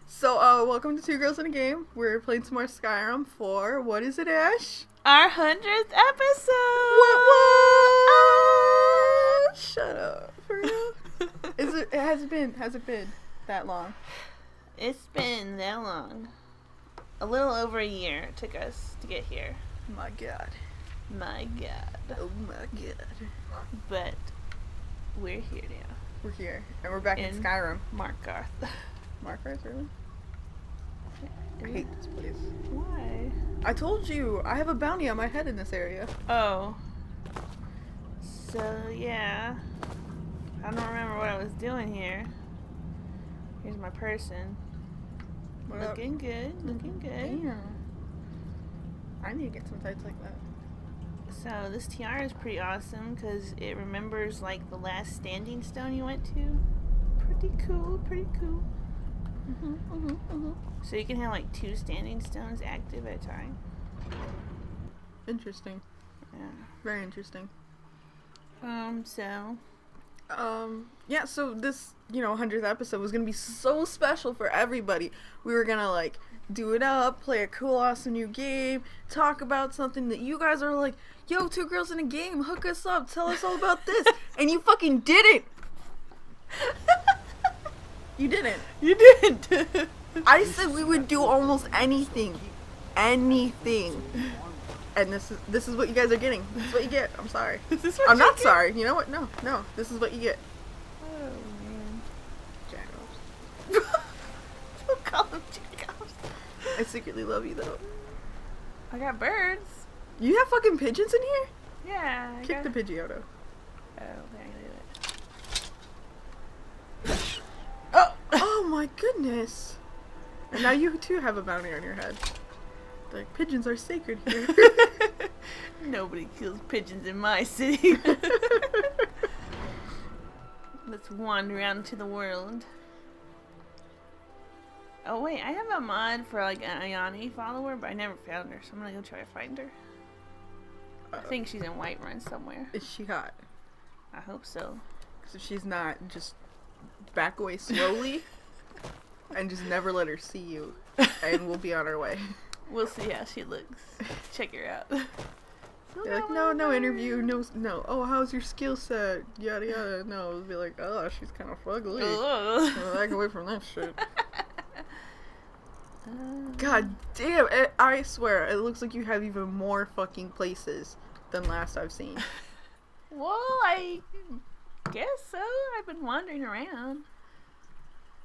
So, welcome to Two Girls in a Game. We're playing some more Skyrim for, what is it, Ash? Our 100th episode! What? Shut up. For real? Has it been that long? It's been that long. A little over a year it took us to get here. My God. My God. Oh my God. But we're here now. We're here. And we're back in Skyrim. Markarth. Markarth, really? I hate this place. Why? I told you, I have a bounty on my head in this area. Oh. So, yeah. I don't remember what I was doing here. Here's my person. Looking good. Looking good. Damn. I need to get some tights like that. So, this tiara is pretty awesome because it remembers, like, the last standing stone you went to. Pretty cool, pretty cool. So you can have like 2 standing stones active at a time. Interesting. Yeah. Very interesting. Yeah, so this, 100th episode was gonna be so special for everybody. We were gonna, like, do it up, play a cool, awesome new game, talk about something that you guys are like, yo, 2 girls in a game, hook us up, tell us all about this. And you fucking didn't! You didn't. You didn't! I said we would do almost anything. Anything. And this is what you guys are getting. This is what you get. I'm sorry. I'm not sorry. You know what? No. This is what you get. Oh, man. Jackoffs. Don't call them jackoffs. I secretly love you, though. I got birds. You have fucking pigeons in here? Yeah. Kick the Pidgeotto. Oh, okay, I can do it. Oh my goodness. And now you too have a bounty on your head. Like, pigeons are sacred here. Nobody kills pigeons in my city. Let's wander out into the world. Oh wait, I have a mod for like an Ayani follower, but I never found her, so I'm gonna go try to find her. I think she's in Whiterun somewhere. Is she hot? I hope so. Because if she's not, just back away slowly and just never let her see you, and we'll be on our way. We'll see how she looks. Check her out. They're like, no interview, no. Oh, how's your skill set? Yada yada. No, it'll be like, oh, she's kind of fugly. Back away from that shit. God damn it! I swear, it looks like you have even more fucking places than last I've seen. Well, I guess so. I've been wandering around.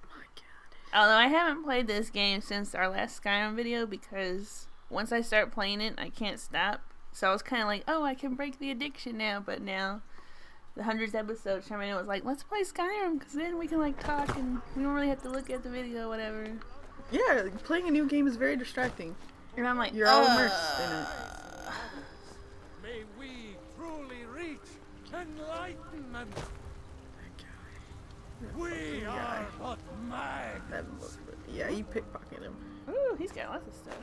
My God. Although I haven't played this game since our last Skyrim video because once I start playing it, I can't stop. So I was kind of like, oh, I can break the addiction now. But now, the 100th episode, Charmaine was like, let's play Skyrim because then we can like talk and we don't really have to look at the video or whatever. Yeah, playing a new game is very distracting. And I'm like, you're all immersed in it. May we truly reach enlightenment. We are but man. Yeah, you pickpocket him. Ooh, he's got lots of stuff.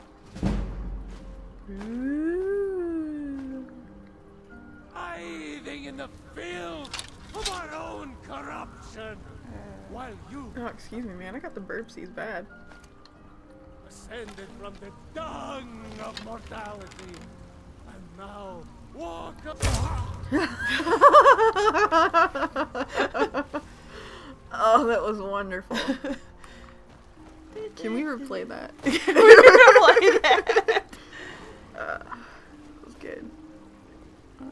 Ooh. Hiding in the field of our own corruption. While you Oh, excuse me, man. I got the burpsies bad. ascended from the dung of mortality. And now walk up. Oh, that was wonderful. Can we replay that? Can we replay that? That was good. Where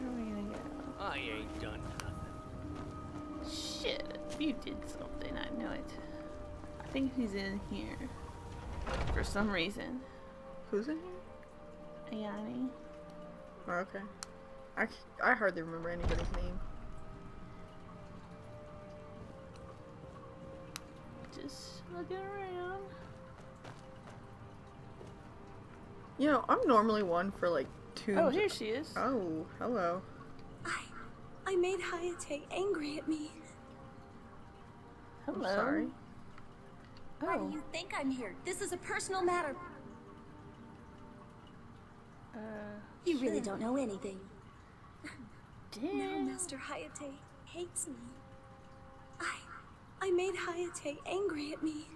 are we gonna go? I ain't done nothing. Shit, you did something, I know it. I think he's in here. For some reason. Who's in here? Ayani. Oh, okay. I hardly remember anybody's name. Just looking around. I'm normally one for like 2. Oh, here she is. Oh, hello. I made Hayate angry at me. Hello. I'm sorry. Why do you think I'm here? This is a personal matter. You really don't know anything. Now Damn. Master Hayate hates me. I made Hayate angry at me.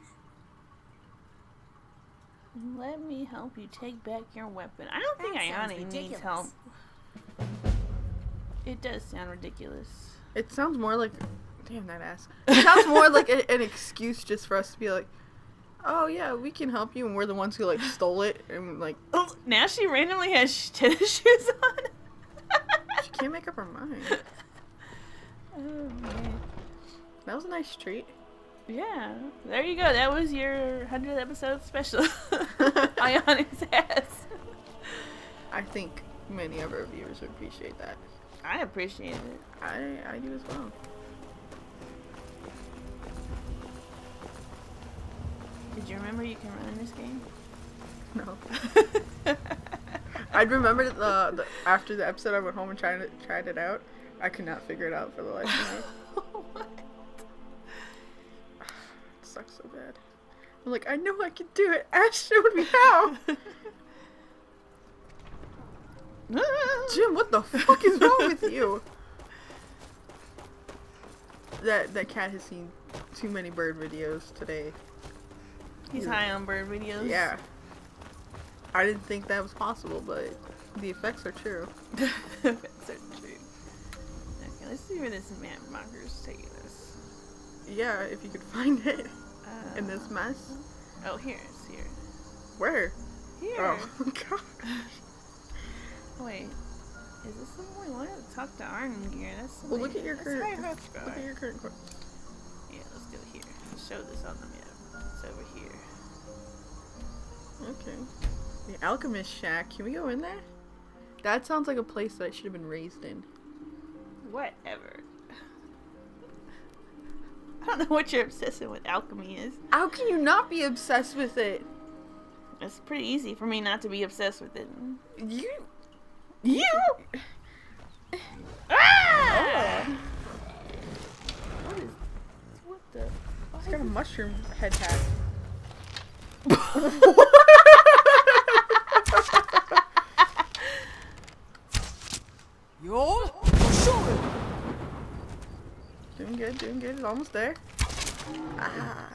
Let me help you take back your weapon. I don't think That sounds Ayane needs ridiculous. help. It does sound ridiculous. It sounds more like... Damn, that ass. It sounds more like an excuse just for us to be like, oh yeah, we can help you, and we're the ones who like stole it, and like... Oh, now she randomly has tennis shoes on. She can't make up her mind. Oh man. That was a nice treat. Yeah, there you go. That was your 100th episode special. Ayane's ass. I think many of our viewers would appreciate that. I appreciate it. I do as well. Did you remember you can run in this game? No. I'd remember the after the episode I went home and tried it out. I could not figure it out for the life of me. What? It sucks so bad. I'm like, I know I can do it. Ash showed me how. Jim, what the fuck is wrong with you? That cat has seen too many bird videos today. He's high on bird videos. Yeah. I didn't think that was possible, but the effects are true. That's so true. Okay, let's see where this map marker is taking us. Yeah, if you could find it in this mess. Oh, here. It's here. Where? Here. Oh, God. Wait. Is this somewhere we want to talk to Arden Gear? That's Well, look at your that's current. right, Look right. at your current. Yeah, let's go here. Show this on the map. It's over here. Okay. The Alchemist Shack. Can we go in there? That sounds like a place that I should have been raised in. Whatever. I don't know what your obsession with alchemy is. How can you not be obsessed with it? It's pretty easy for me not to be obsessed with it. You. Ah! What the? It's got a mushroom head hat. Yo, sure. Doing good, doing good. It's almost there. Ah.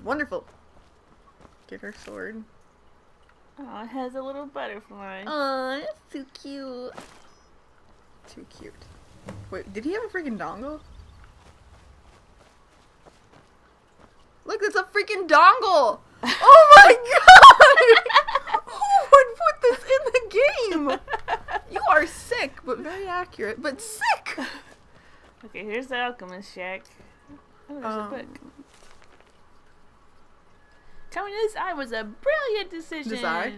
Wonderful. Get her sword. Oh, it has a little butterfly. Oh, that's too cute. Too cute. Wait, did he have a freaking dongle? Look, it's a freaking dongle! Oh my god! Who would put this in the game? You are sick, but very accurate, but sick! Okay, here's the Alchemist Shack. Oh, there's a book. Coming to this eye was a brilliant decision. This eye?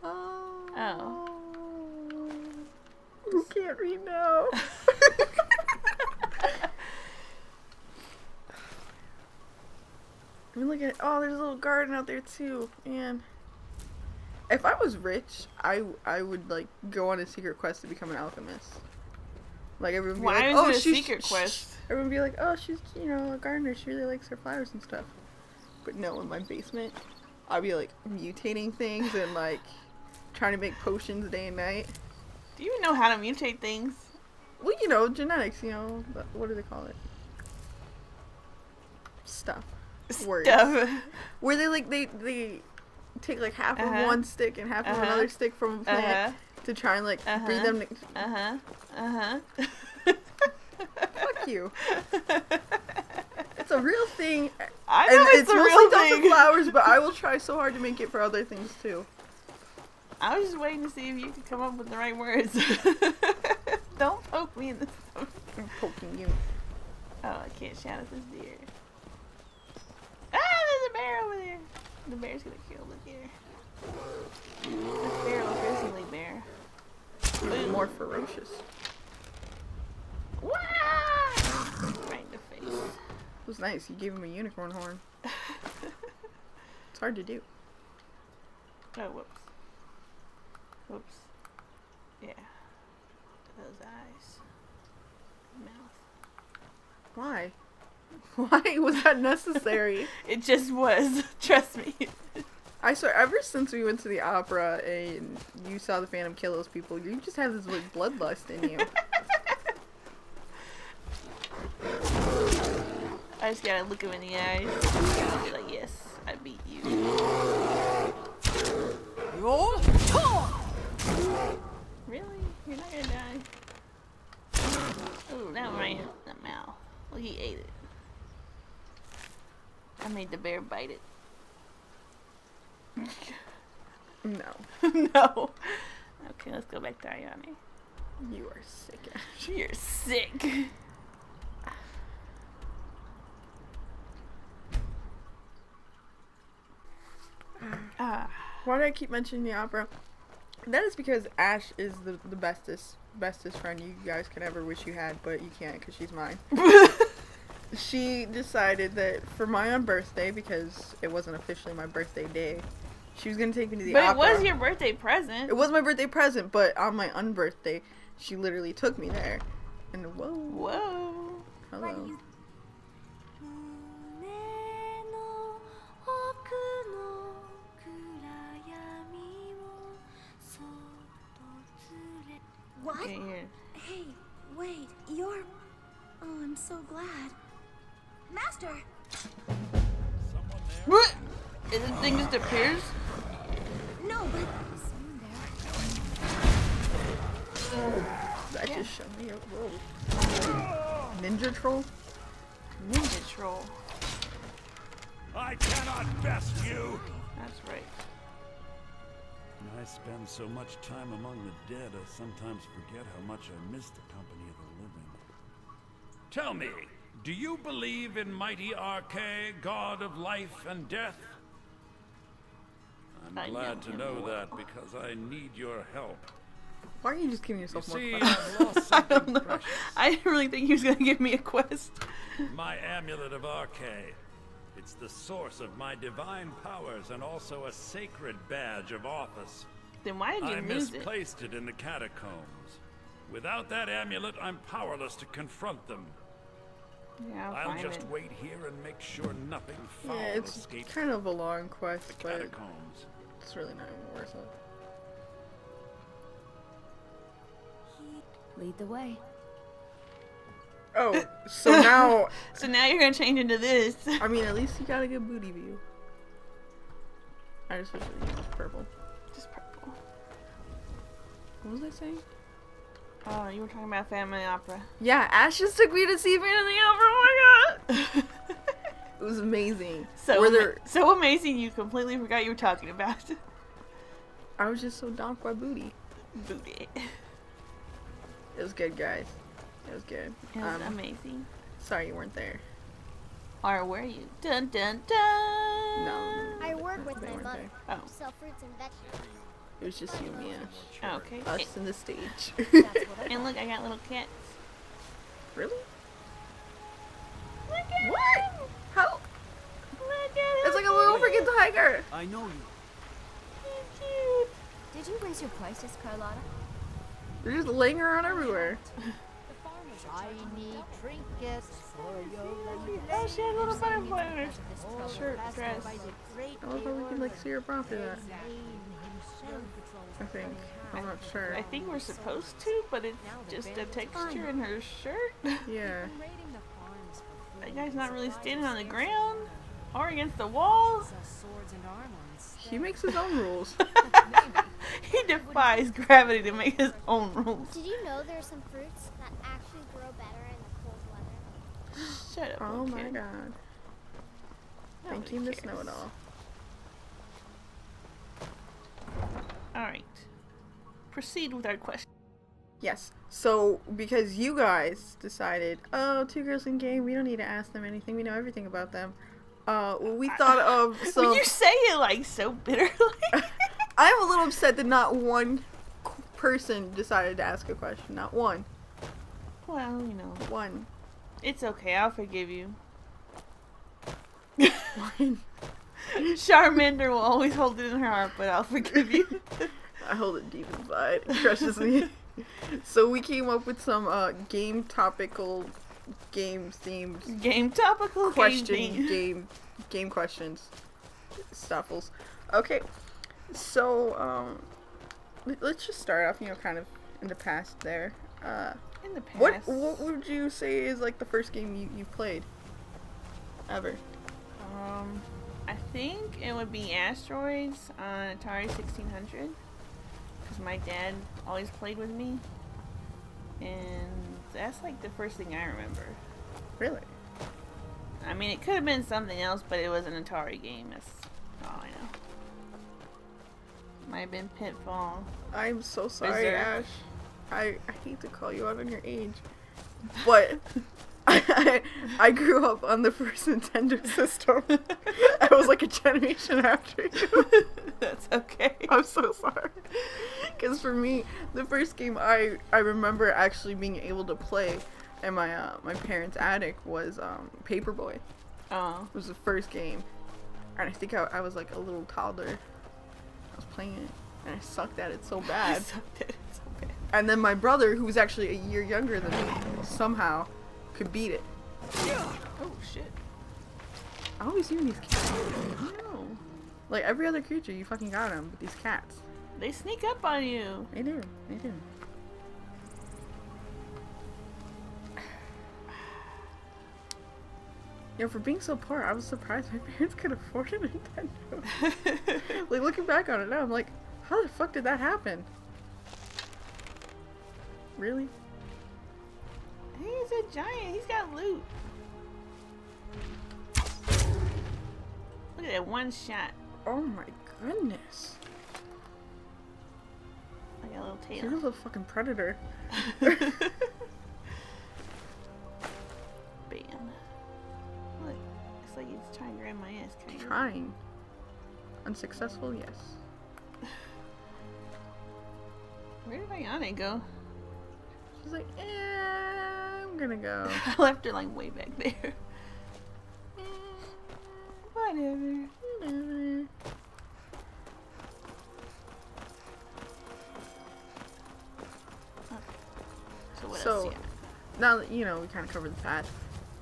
Oh. You can't read now. I mean, look at it. Oh, there's a little garden out there too. Man, if I was rich, I would like go on a secret quest to become an alchemist. Like everyone would be Why like, is "Oh, it a she's secret quest?" Everyone would be like, "Oh, she's a gardener. She really likes her flowers and stuff." But no, in my basement, I'd be like mutating things and like trying to make potions day and night. Do you even know how to mutate things? Well, genetics. What do they call it? Stuff. Words. Stuff. Where they take like half of one stick and half of another stick from a plant to try and like breed them. Fuck you. It's a real thing. I know and it's a mostly real done thing. for flowers, but I will try so hard to make it for other things too. I was just waiting to see if you could come up with the right words. Don't poke me in the stomach. I'm poking you. Oh, I can't shout at this deer. Ah, there's a bear over there. The bear's gonna kill the deer. This bear was grizzly bear. Even more ferocious. Wah! Right in the face. It was nice. You gave him a unicorn horn. It's hard to do. Oh, whoops. Whoops. Yeah. Those eyes. Mouth. Why? Why was that necessary? It just was. Trust me. I swear, ever since we went to the opera and you saw the Phantom kill those people, you just have this like bloodlust in you. I just gotta look him in the eyes. Be like, yes, I beat you. Really? You're not gonna die? Oh, that right in the mouth. Well, he ate it. I made the bear bite it. No. No. Okay, let's go back to Ayane. You are sick, Ash. You're sick. Why do I keep mentioning the opera? That is because Ash is the bestest friend you guys could ever wish you had, but you can't because she's mine. She decided that for my own birthday, because it wasn't officially my birthday day, she was going to take me to the opera. But it was your birthday present. It was my birthday present, but on my unbirthday, she literally took me there. And whoa. Whoa. Hello. What? Okay, here. Hey, wait, you're... Oh, I'm so glad. Master! Someone there? What? And the thing just appears? No, but... Someone there. That just showed me a roll. Ninja troll? Ninja troll. I cannot best you! That's right. I spend so much time among the dead, I sometimes forget how much I miss the company of the living. Tell me, do you believe in mighty Arche, god of life and death? I'm I glad know to him know well. that because I need your help. Why are you just giving You yourself more see, questions? I've lost I something don't know. precious. I didn't really think he was gonna give me a quest. My amulet of Arche. It's the source of my divine powers and also a sacred badge of office. Then why did you I lose it? misplaced it in the catacombs. Without that amulet, I'm powerless to confront them. Yeah, I'll find just it. wait here and make sure nothing foul Yeah, it's escapes kind of a long quest, the but catacombs. it's really not even worth it. Lead the way. Oh, so now, So now you're gonna change into this. I mean, at least you got a good booty view. I just wish it was purple. Just purple. What was I saying? Oh, you were talking about Family Opera. Yeah, Ash just took me to see Phantom of the Opera. Oh my god! It was amazing. So, Were there? so amazing you completely forgot you were talking about. I was just so donked by booty. Booty. It was good, guys. It was good. It was amazing. Sorry you weren't there. Or were you? Dun dun dun! No. I work with they my weren't mother. there. Oh, Sell fruits and vegetables. It was just you and me, Ash. okay. Us and the stage. And look, I got little cats. Really? Look at What? him! How? Look at him! It's like a little freaking tiger. I know you. He's cute. Did you raise your prices, Carlotta? They're just laying around everywhere. Shiny trinkets for your Oh, she has a little butterfly on her shirt, dress. I love how we can like see her prompt for that. I think. I'm not sure. I think we're supposed to, but it's just a texture in her shirt. Yeah. That guy's not really standing on the ground or against the walls. He makes his own rules. He defies gravity to make his own rules. Did you know there are some fruits that actually grow better in the cold weather? Shut up, Oh little my kid. god. Thank Nobody you, Miss cares. Know-It-All. Alright. Proceed with our question. Yes. So, because you guys decided, oh, two girls in game, we don't need to ask them anything. We know everything about them. We thought of some... When you say it like so bitterly. I'm a little upset that not one person decided to ask a question. Not one. Well, you know. One. It's okay, I'll forgive you. One. Charmander will always hold it in her heart, but I'll forgive you. I hold it deep inside. It crushes me. So we came up with some game topical, game themed Game topical question, game. game questions, stuffles. Okay, so let's just start off. You know, kind of in the past there. In the past. What would you say is like the first game you played? ever? I think it would be Asteroids on Atari 1600 because my dad always played with me, and that's like the first thing I remember. Really? I mean, it could have been something else, but it was an Atari game. That's all I know. Might have been Pitfall. I'm so sorry, Berserk. Ash. I hate to call you out on your age, but I grew up on the first Nintendo system. I was like a generation after you. That's okay. I'm so sorry. Because for me, the first game I remember actually being able to play in my parents' attic was Paperboy. Oh. It was the first game. And I think I was like a little toddler. I was playing it. And I sucked at it so bad. And then my brother, who was actually a year younger than me, somehow could beat it. Oh shit. I always hear these cats. I know. Like every other creature, you fucking got them, but these cats. They sneak up on you. They do. They do. You know, for being so poor, I was surprised my parents could afford a Nintendo. Like, looking back on it now, I'm like, how the fuck did that happen? Really? He's a giant. He's got loot. Look at that one shot. Oh my goodness. Like a little You're a tail. little fucking predator. Bam. Look, it's like he's trying to grab my ass. Kind of. Trying. Unsuccessful, yes. Where did Ayane go? She's like, I'm gonna go. I left her like way back there. Whatever. Whatever. So what So- else? Yeah. Now that, you know, we kind of covered the past.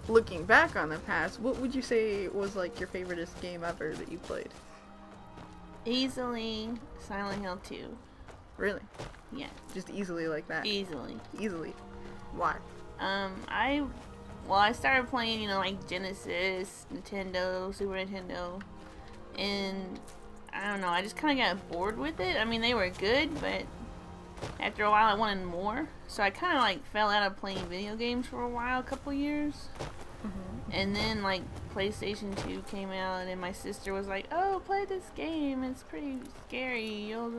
Looking back on the past, what would you say was like your favoriteest game ever that you played? Easily Silent Hill 2. Really? Yeah, Just easily like that? easily. Easily. Why? I started playing, you know, like Genesis, Nintendo, Super Nintendo, and I don't know, I just kind of got bored with it. I mean, they were good, but after a while I wanted more, so I kind of like fell out of playing video games for a while, a couple years. And then like PlayStation 2 came out, and my sister was like, "Oh, play this game. It's pretty scary. You'll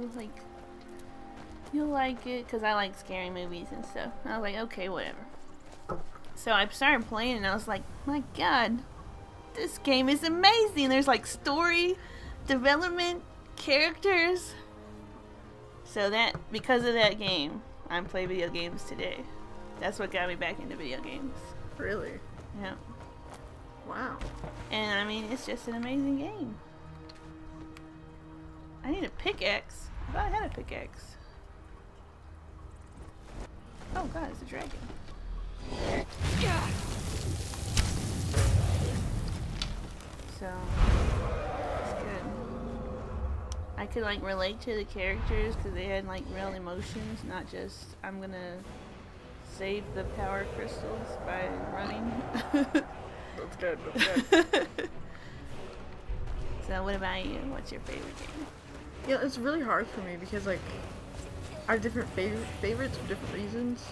like it," because I like scary movies and stuff. And I was like, "Okay, whatever." So I started playing, and I was like, "My God, this game is amazing. There's like story, development, characters." So that because of that game, I play video games today. That's what got me back into video games. Really? Yeah. Wow. And I mean, it's just an amazing game. I need a pickaxe. I thought I had a pickaxe. Oh god, it's a dragon. So, it's good. I could like relate to the characters because they had like real emotions, not just I'm gonna save the power crystals by running. That's good. That's good. So what about you? What's your favorite game? Yeah, it's really hard for me because like I have different favorites for different reasons.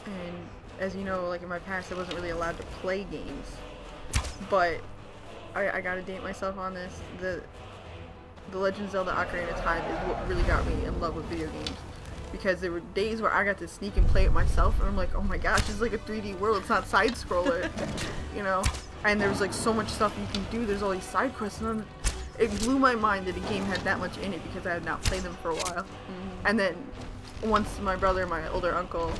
And as you know, like in my past, I wasn't really allowed to play games. But I gotta date myself on this. The Legend of Zelda: Ocarina of Time is what really got me in love with video games. Because there were days where I got to sneak and play it myself, and I'm like, oh my gosh, it's like a 3D world. It's not side scroller, you know. And there was like so much stuff you can do. There's all these side quests, and it blew my mind that a game had that much in it because I had not played them for a while. And then once my brother, my older uncle,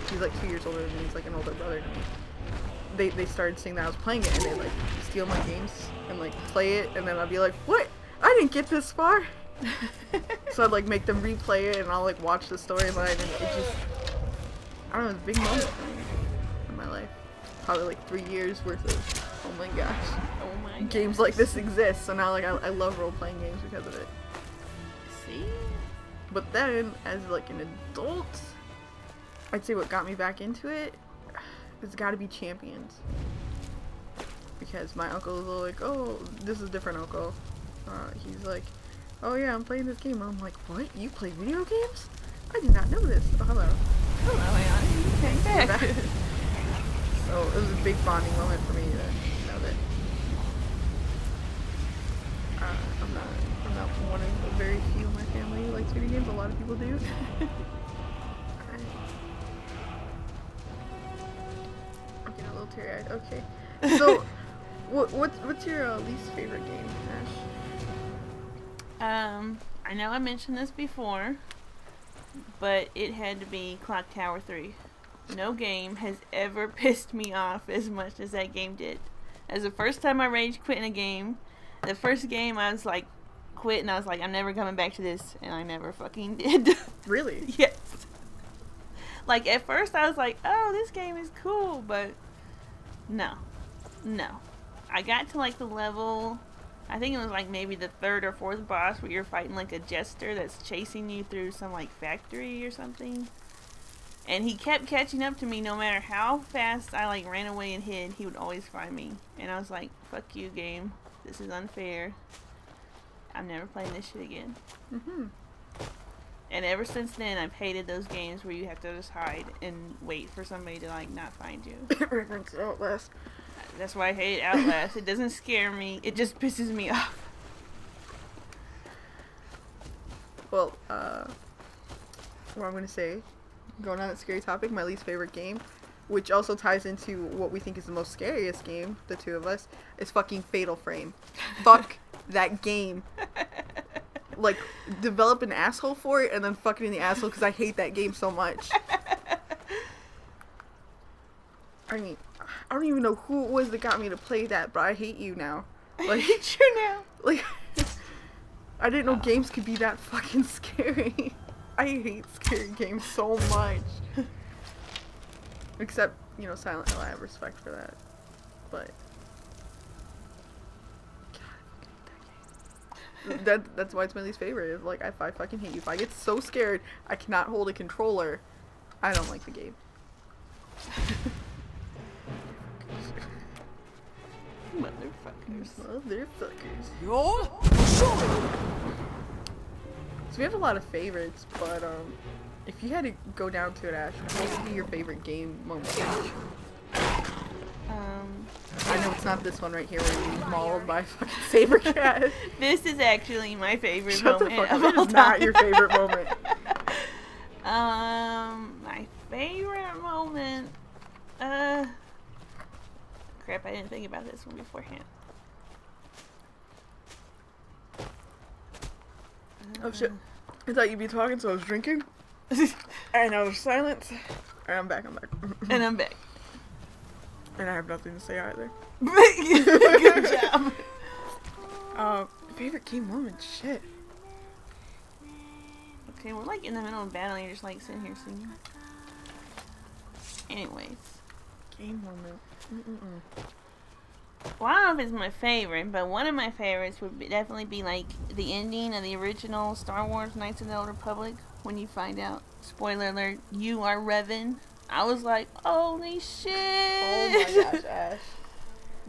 he's like 2 years older than me. He's like an older brother to me. They started seeing that I was playing it, and they like steal my games and like play it, and then I'd be like, what? I didn't get this far. So I'd like make them replay it, and I'll like watch the storyline, and it just, I don't know, it's a big moment for me in my life. Probably like 3 years worth of, oh my gosh, Oh my games like this exist. So now like I love role-playing games because of it. See? But then as like an adult, I'd say what got me back into it, it's got to be Champions. because my uncle is like, oh, this is a different uncle. He's like, oh yeah, I'm playing this game. I'm like, what? You play video games? I did not know this. Oh, hello. Hello, Ayana. You came back. So it was a big bonding moment for me to know that I'm not one of the very few in my family who likes video games. A lot of people do. Alright. I'm getting a little teary-eyed. Okay. So, what's your least favorite game, Ash? I know I mentioned this before, but it had to be Clock Tower 3. No game has ever pissed me off as much as that game did. As the first time I rage quit in a game, the first game I was like, quit, and I was like, I'm never coming back to this, and I never fucking did. Really? Yes. Like, at first I was like, oh, this game is cool, but no. I got to like the level, I think it was like maybe the third or fourth boss where you're fighting like a jester that's chasing you through some like factory or something. And he kept catching up to me no matter how fast I like ran away and hid, he would always find me. And I was like, fuck you, game. This is unfair. I'm never playing this shit again. Mm-hmm. And ever since then, I've hated those games where you have to just hide and wait for somebody to like not find you. Reference Outlast. That's why I hate Outlast. It doesn't scare me. It just pisses me off. Well, what I'm gonna say, going on that scary topic, my least favorite game, which also ties into what we think is the most scariest game, the two of us, is fucking Fatal Frame. Fuck that game. Like, develop an asshole for it and then fuck it in the asshole because I hate that game so much. I mean, I don't even know who it was that got me to play that, but I hate you now. Like, I hate you now. Like, I didn't know games could be that fucking scary. I hate scary games so much. Except, you know, Silent Hill, I have respect for that. But God, I fucking hate that game. That's why it's my least favorite. Like, I fucking hate you. If I get so scared I cannot hold a controller, I don't like the game. Motherfuckers. Yo! So we have a lot of favorites, but if you had to go down to it, Ash, what would be your favorite game moment? I know it's not this one right here where you're being mauled by a fucking saber cat. This is actually my favorite Shut moment. the fuck up. Of It all is not time. your favorite moment. My favorite moment. Crap! I didn't think about this one beforehand. Oh shit. I thought you'd be talking, so I was drinking. And now there's silence. Alright, I'm back. And I'm back. And I have nothing to say either. Good job. Favorite game moment? Shit. Okay, we're like in the middle of battle and you're just like sitting here singing. Anyways. Game moment. Well, I don't know if it's my favorite, but one of my favorites would definitely be like the ending of the original Star Wars Knights of the Old Republic. When you find out, spoiler alert, you are Revan. I was like, holy shit. Oh my gosh, Ash.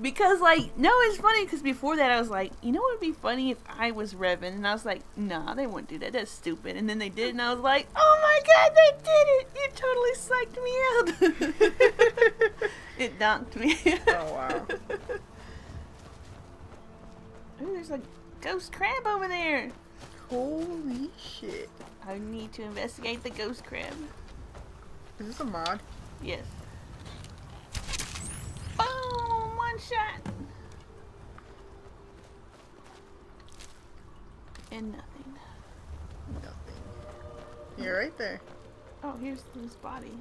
Because, like, no, it's funny because before that I was like, you know what would be funny if I was Revan? And I was like, nah, they wouldn't do that. That's stupid. And then they did, and I was like, oh my god, they did it. You totally psyched me out. It donked me. Oh wow. Ooh, there's a ghost crab over there. Holy shit. I need to investigate the ghost crab. Is this a mod? Yes. Boom! One shot. And nothing. Nothing. You're right there. Oh, here's his body.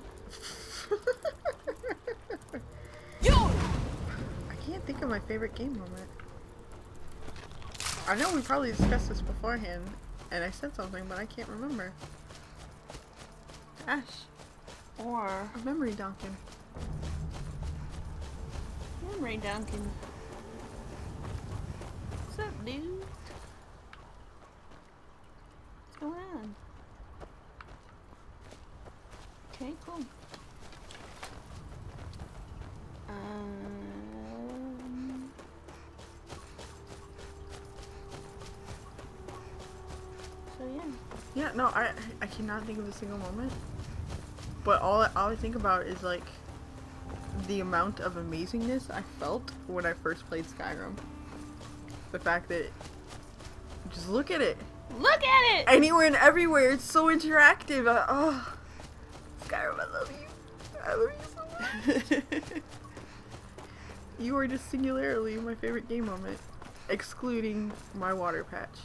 Yo! I can't think of my favorite game moment. I know we probably discussed this beforehand, and I said something, but I can't remember. Ash, Or a memory Duncan. Memory Duncan. What's up, dude? What's going on? Okay, cool. Yeah, no, I cannot think of a single moment. But all I think about is like the amount of amazingness I felt when I first played Skyrim. The fact that just look at it. Look at it! Anywhere and everywhere, it's so interactive. Skyrim, I love you. I love you so much. You are just singularly my favorite game moment, excluding my water patch.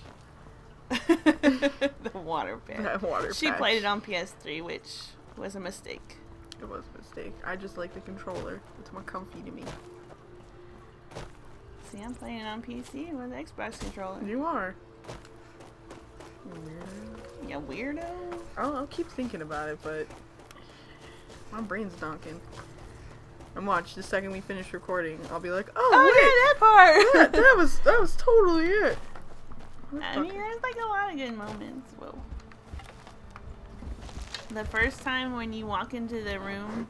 The water patch. That water She patch. played it on PS3, which was a mistake. It was a mistake. I just like the controller. It's more comfy to me. See, I'm playing it on PC with the Xbox controller. You are. You weirdo. I'll keep thinking about it, but my brain's donking. And watch, the second we finish recording, I'll be like, Oh, yeah, that part! that was totally it. I mean, there's like a lot of good moments. Whoa. The first time when you walk into the room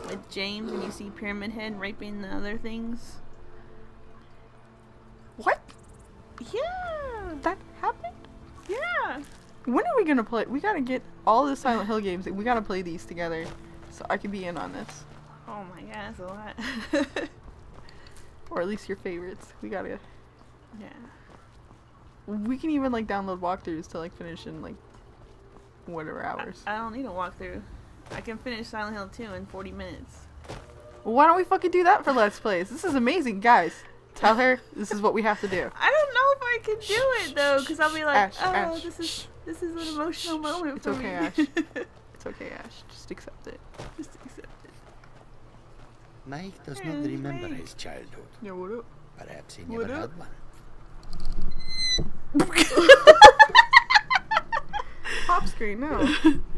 with James and you see Pyramid Head raping the other things. What? Yeah! That happened? Yeah! When are we gonna play? We gotta get all the Silent Hill games. We gotta play these together, so I can be in on this, Oh my god, that's a lot. or at least your favorites. We gotta. Yeah. We can even like download walkthroughs to like finish in like whatever hours. I don't need a walkthrough. I can finish Silent Hill 2 in 40 minutes. Why don't we fucking do that for Let's Plays? This is amazing, guys. Tell her this is what we have to do. I don't know if I can do it though, because I'll be like, Ash, oh, Ash, this is an emotional moment It's for okay, me. Ash. It's okay, Ash. Just accept it. Just accept it. Mike does Yeah, not it's remember great. his childhood. Yeah, what up? Perhaps he What never up? had one. Pop screen, no.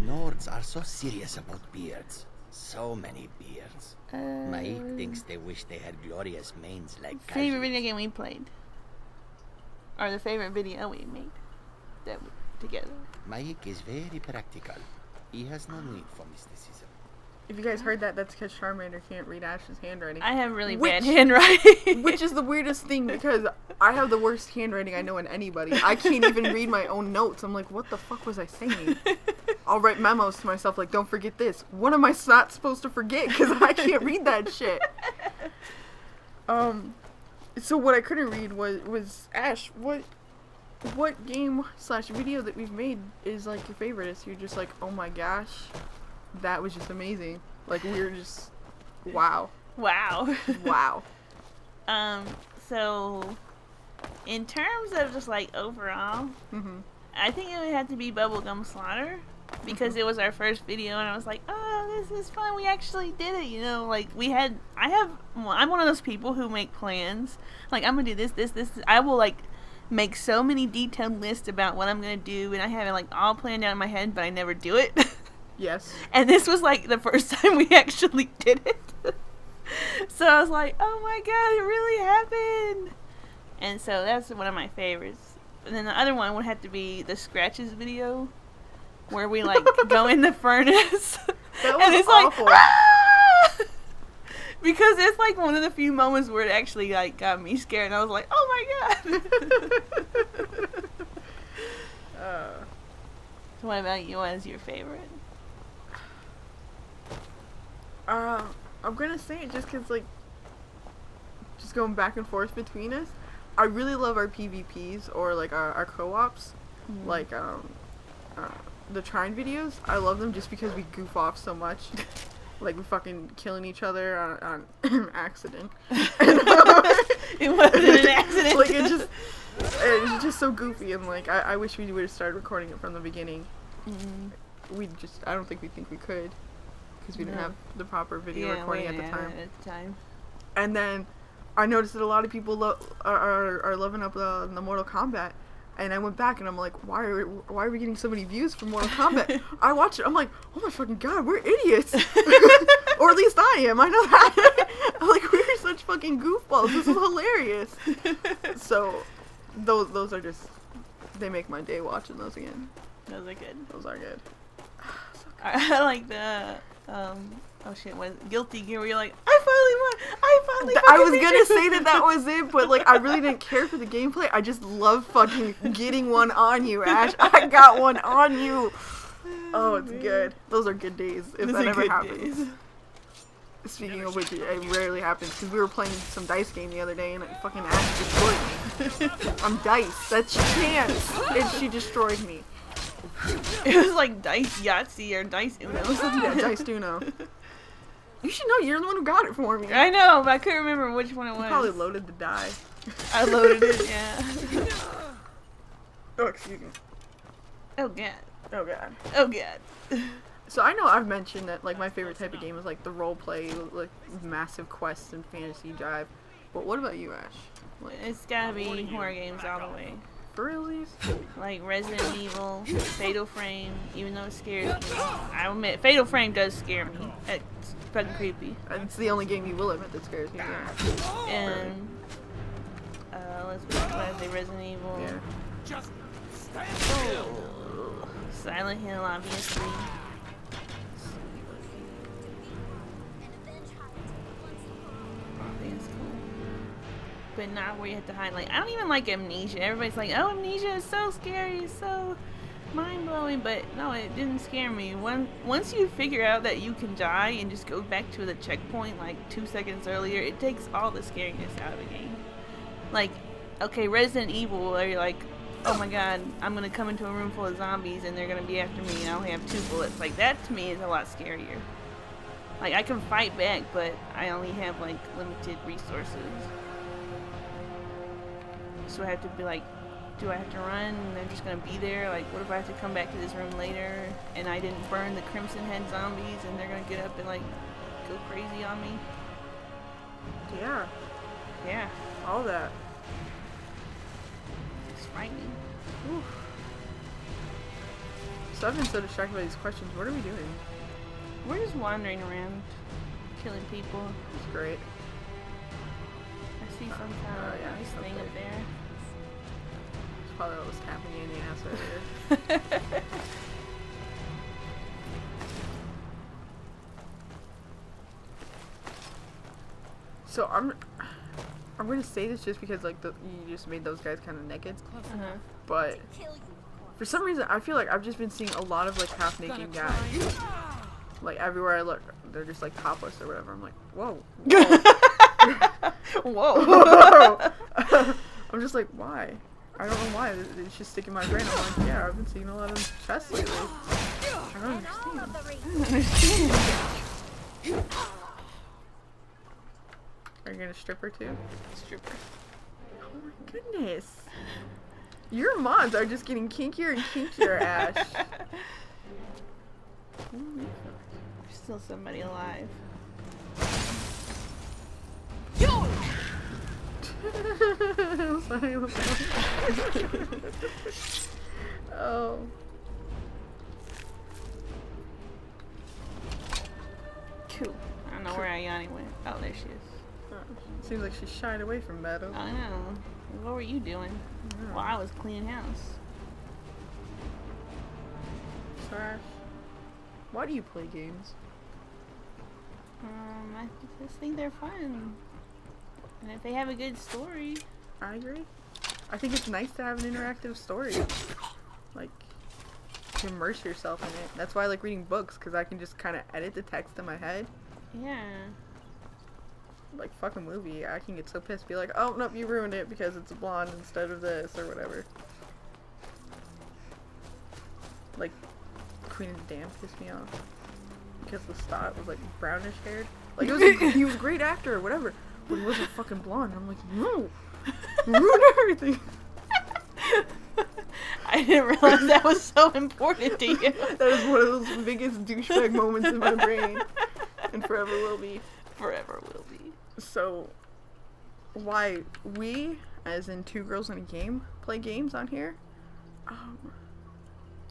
Nords are so serious about beards. So many beards. Mike thinks they wish they had glorious manes like Favorite Kazuma. video game we played, or the favorite video we made that together. Mike is very practical. He has no need for mysticism. If you guys heard that, that's because Charmander can't read Ash's handwriting. I have really Which- bad handwriting. Which is the weirdest thing because I have the worst handwriting I know in anybody. I can't even read my own notes. I'm like, what the fuck was I saying? I'll write memos to myself like, don't forget this. What am I not supposed to forget? Because I can't read that shit. So what I couldn't read was Ash, what game / video that we've made is like your favorite? Is you're just like, oh my gosh, that was just amazing. Like we were just, wow. Wow. Wow. So in terms of just like overall, I think it would have to be Bubblegum Slaughter because it was our first video and I was like, oh, this is fun. We actually did it, you know, like I'm one of those people who make plans. Like I'm gonna do this. I will like make so many detailed lists about what I'm gonna do and I have it like all planned out in my head, but I never do it. Yes. And this was like the first time we actually did it. So I was like, oh my god, it really happened. And so that's one of my favorites. And then the other one would have to be the Scratches video where we like go in the furnace. That was and it's awful. like, ah! Because it's like one of the few moments where it actually like got me scared and I was like, oh my god. So what about you? What is your favorite? I'm gonna say it just because, like, just going back and forth between us. I really love our PvPs or, like, our co-ops. Like, the Trine videos. I love them just because we goof off so much. Like, we fucking killing each other on accident. It wasn't an accident. Like, it's just so goofy, and, like, I wish we would have started recording it from the beginning. I don't think we could. Because we didn't have the proper video recording at the time. And then I noticed that a lot of people are loving up the Mortal Kombat. And I went back and I'm like, why are we getting so many views for Mortal Kombat? I watch it, I'm like, oh my fucking god, we're idiots. Or at least I am, I know that. Like, we're such fucking goofballs, this is hilarious. So, those are just, they make my day watching those again. Those are good. Those are good. I like the Oh shit, was Guilty Gear where you're like, I finally I was beat gonna you. say that was it, but like I really didn't care for the gameplay. I just love fucking getting one on you, Ash. I got one on you. Oh, it's good. Those are good days if Those that are ever good happens. days. Speaking of which, it rarely happens because we were playing some dice game the other day and fucking Ash destroyed me. I'm dice. That's chance, and she destroyed me. It was like Dice Yahtzee or Dice Uno. Yeah, dice Uno. You should know. You're the one who got it for me. I know, but I couldn't remember which one it You was. probably loaded the die. I loaded it, yeah. Oh, excuse me. Oh god. Oh god. Oh god. So I know I've mentioned that like my favorite type of game is like the role play, like massive quests and fantasy drive. But what about you, Ash? Like, It's gotta be horror games all the way. for realsies? Like Resident Evil, Fatal Frame, even though it scares me. I admit, Fatal Frame does scare me. It's fucking creepy. It's the only game you will admit that scares me. Yeah. And, let's put Resident Evil. Yeah. Silent Hill, obviously. I think it's cool. But not where you have to hide. Like, I don't even like Amnesia. Everybody's like, oh, Amnesia is so scary, it's so mind-blowing. But no, it didn't scare me. Once you figure out that you can die and just go back to the checkpoint like 2 seconds earlier, it takes all the scariness out of the game. Like, okay, Resident Evil, where you're like, oh my god, I'm gonna come into a room full of zombies and they're gonna be after me and I only have 2 bullets. Like, that to me is a lot scarier. Like, I can fight back, but I only have like limited resources. So I have to be like, do I have to run and they're just gonna be there? Like, what if I have to come back to this room later and I didn't burn the Crimson Head zombies and they're gonna get up and like go crazy on me? Yeah. Yeah, All that. it's frightening. Oof. So I've been so distracted by these questions. What are we doing? We're just wandering around, killing people. It's great. I see some kind of yeah, nice thing okay. up there. It's probably what was tapping you in the ass earlier. So I'm gonna say this just because like you just made those guys kind of naked, Uh-huh. but for some reason I feel like I've just been seeing a lot of like half naked guys. Like everywhere I look, they're just like topless or whatever. I'm like, whoa. Whoa. I'm just like, why? I don't know why. It's just sticking in my brain. I'm like, yeah, I've been seeing a lot of chests lately. I don't understand. Are you gonna strip her too? Stripper. Oh my goodness. Your mods are just getting kinkier and kinkier, Ash. There's still somebody alive. Oh. Cool. I don't know where Ayani went. Oh, there she is. Seems like she shied away from battle. I know. What were you doing? Yeah. While I was cleaning house. So Ash, why do you play games? I just think they're fun. And if they have a good story. I agree. I think it's nice to have an interactive story. Like, to immerse yourself in it. That's why I like reading books, because I can just kind of edit the text in my head. Yeah. Like, fuck a movie. I can get so pissed, be like, oh, nope, you ruined it because it's a blonde instead of this, or whatever. Like, Queen of the Dam pissed me off. Because the Stott was, like, brownish haired. Like, he was a great actor or whatever, but he wasn't fucking blonde. I'm like, no! You ruined everything! I didn't realize that was so important to you. That is one of those biggest douchebag moments in my brain. And forever will be. Forever will be. So, why we, as in two girls in a game, play games on here?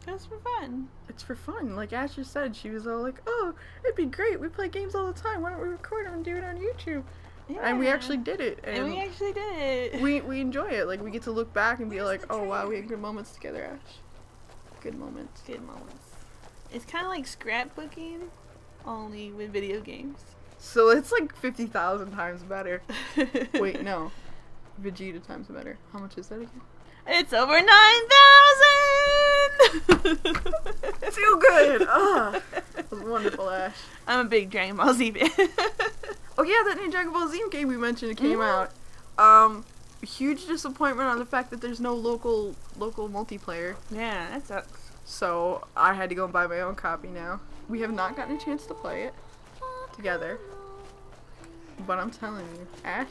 That's for fun. It's for fun. Like Ash just said, she was all like, oh, it'd be great. We play games all the time. Why don't we record them and do it on YouTube? Yeah. And we actually did it. And we actually did it. We enjoy it. Like, we get to look back and be like, oh, wow, we had good moments together, Ash. Good moments. Good moments. It's kind of like scrapbooking, only with video games. So it's like 50,000 times better. Wait, no. Vegeta times better. How much is that again? It's over 9,000! Too good! Ah, that was wonderful, Ash. I'm a big Dragon Ball Z fan. Oh yeah, that new Dragon Ball Z game we mentioned came out. Huge disappointment on the fact that there's no local multiplayer. Yeah, that sucks. So I had to go and buy my own copy now. We have not gotten a chance to play it together. But I'm telling you, Ash,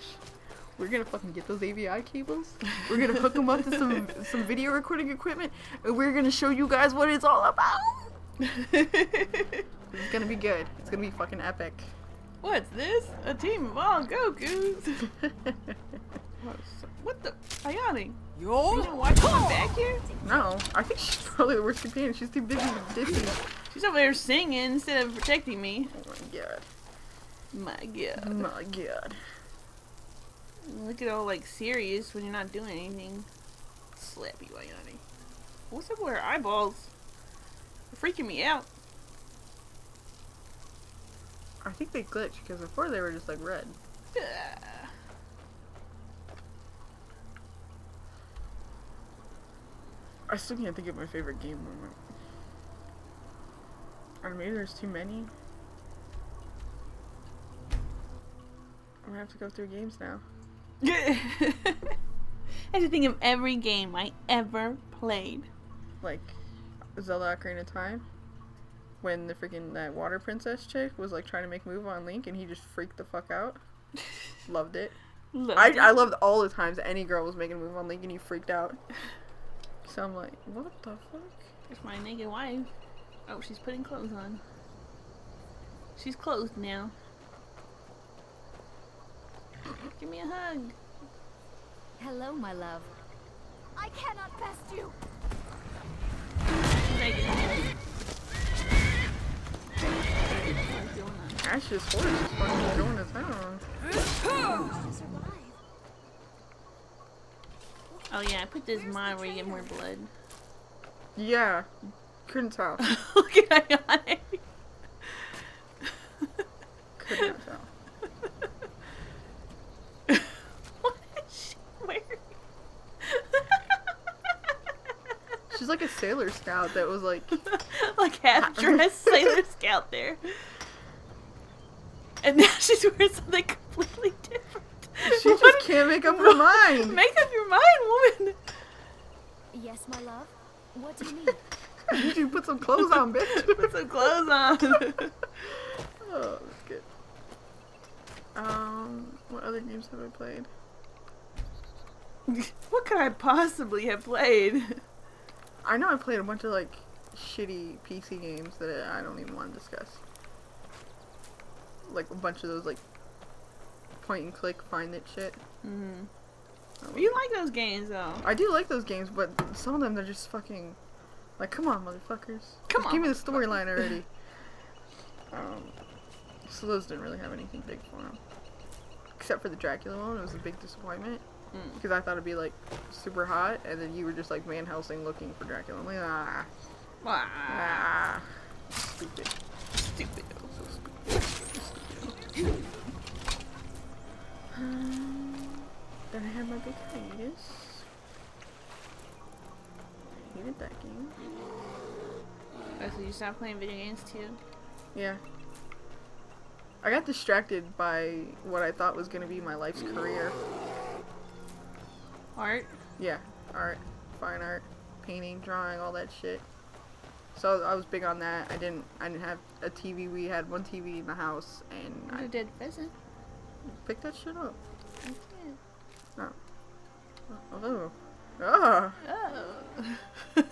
we're gonna fucking get those AVI cables. We're gonna hook them up to some video recording equipment, and we're gonna show you guys what it's all about. It's gonna be good. It's gonna be fucking epic. What's this? A team of all Gokus? What the? Ayane? You don't watch my back here? No, I think she's probably the worst companion. She's too busy dizzy. She's over there singing instead of protecting me. Oh my god. My god. My god. Look at all like serious when you're not doing anything. Slap you, Ayane. What's up with her eyeballs? They're freaking me out. I think they glitched because before they were just like red. I still can't think of my favorite game moment. Or maybe there's too many. I'm gonna have to go through games now. I have to think of every game I ever played. Like Zelda Ocarina of Time. When the freaking that water princess chick was like trying to make a move on Link and he just freaked the fuck out. Loved it. I loved all the times any girl was making a move on Link and he freaked out. So I'm like, what the fuck? It's my naked wife. Oh, she's putting clothes on. She's clothed now. Give me a hug. Hello, my love. I cannot best you. Ash's horse is fucking going his own. Oh yeah, I put this mod where you get more blood. Yeah. Couldn't tell. Look at Ayane. Could not tell. What is she wearing? She's like a Sailor Scout that was like... Like half-dressed Sailor Scout there. And now she's wearing something completely different. She just can't make up her mind. Make up your mind, woman. Yes, my love. What do you need? I need you to put some clothes on, bitch. Put some clothes on. Oh, that's good. What other games have I played? What could I possibly have played? I know I played a bunch of like shitty PC games that I don't even want to discuss. Like a bunch of those like point and click find it shit. Mm-hmm. You like those games though. I do like those games, but some of them they're just fucking like, come on, motherfuckers. Come Just on, give me the storyline already. So those didn't really have anything big for them. Except for the Dracula one, it was a big disappointment. Because I thought it'd be like super hot, and then you were just like Van Helsing looking for Dracula. I'm like, ah. Ah. Stupid. Stupid. So stupid. Then I had my big hiatus. Hated that game. Oh, so you stopped playing video games too? Yeah. I got distracted by what I thought was going to be my life's career. Art? Yeah, art, fine art, painting, drawing, all that shit. So I was big on that. I didn't have a TV. We had one TV in the house, and I did pheasant. picked that shit up. I did. Oh. Oh. Oh. Oh.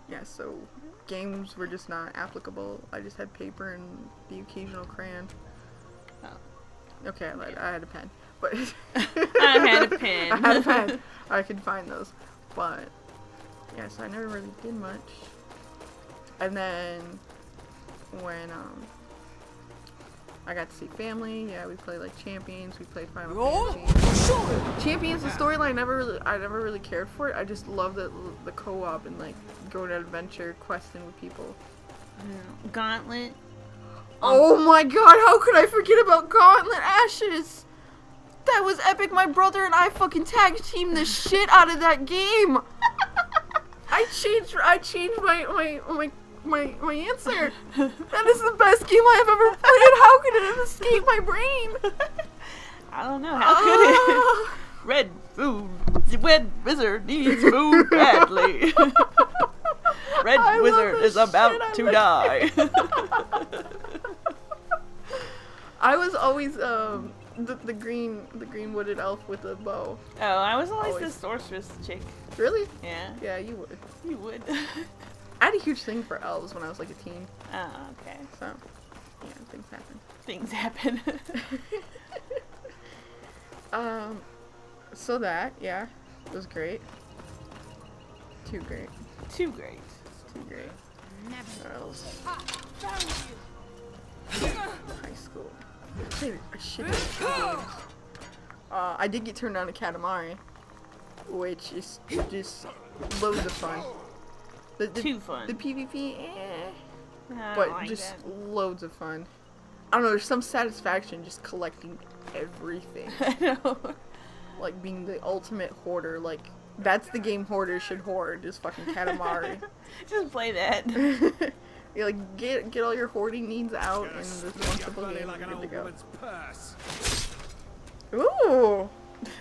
Yeah, so games were just not applicable. I just had paper and the occasional crayon. Oh. Okay, I lied. I had a pen. But I had a pen. I had a pen. I could find those. But yes, I never really did much. And then when I got to see family, yeah, we played like Champions, we played Final Fantasy. Champions, the storyline I never really cared for it. I just love the co-op and like going on adventure, questing with people. Gauntlet. Oh my god, how could I forget about Gauntlet Ashes? That was epic. My brother and I fucking tag teamed the shit out of that game. I changed my answer. That is the best game I have ever played. How could it have escaped my brain? I don't know. How could it? Red Wizard needs food badly. Red Wizard is about to die. I was always the green wooded elf with a bow. Oh, I was always the sorceress chick. Really? Yeah. Yeah, you would. You would. I had a huge thing for elves when I was like a teen. Oh, okay. So, yeah, things happen. Things happen. So that, yeah, was great. Too great. Too great. Too great. What else? High school. I played a shit ton of games. I did get turned on to Katamari, which is just loads of fun. Too fun. The PvP, I don't but like just that. loads of fun. I don't know, there's some satisfaction just collecting everything. I know. Like being the ultimate hoarder, like that's the game hoarders should hoard, is fucking Katamari. Just play that. You like get all your hoarding needs out in this one simple game and you're good to go. Ooh,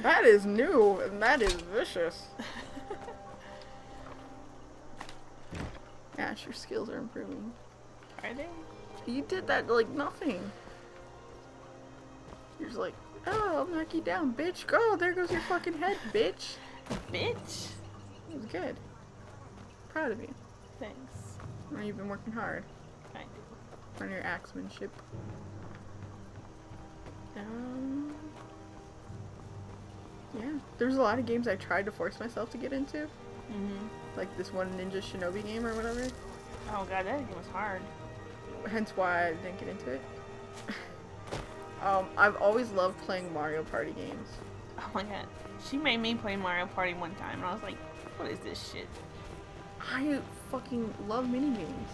that is new and that is vicious. Ash, your skills are improving. Are they? You did that like nothing. You're just like, oh, I'll knock you down, bitch. Go, there goes your fucking head, bitch. Bitch. It was good. Proud of you. Thanks. Well, you've been working hard I do. on your axemanship. Yeah, there's a lot of games I tried to force myself to get into. Like this one Ninja Shinobi game or whatever. Oh god, that game was hard. Hence why I didn't get into it. I've always loved playing Mario Party games. Oh my god. She made me play Mario Party one time and I was like, what is this shit? I fucking love minigames.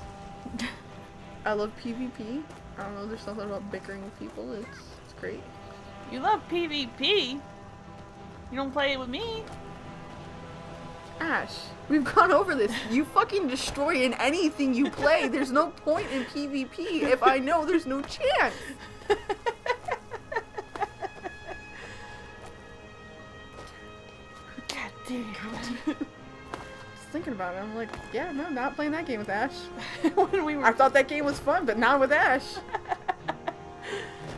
I love PvP. I don't know, there's something about bickering with people. It's great. You love PvP? You don't play it with me? Ash, we've gone over this. You fucking destroy in anything you play. There's no point in PvP if I know there's no chance. God damn. Just thinking about it, I'm like, yeah, no, not playing that game with Ash. When we were I thought that game was fun, but not with Ash.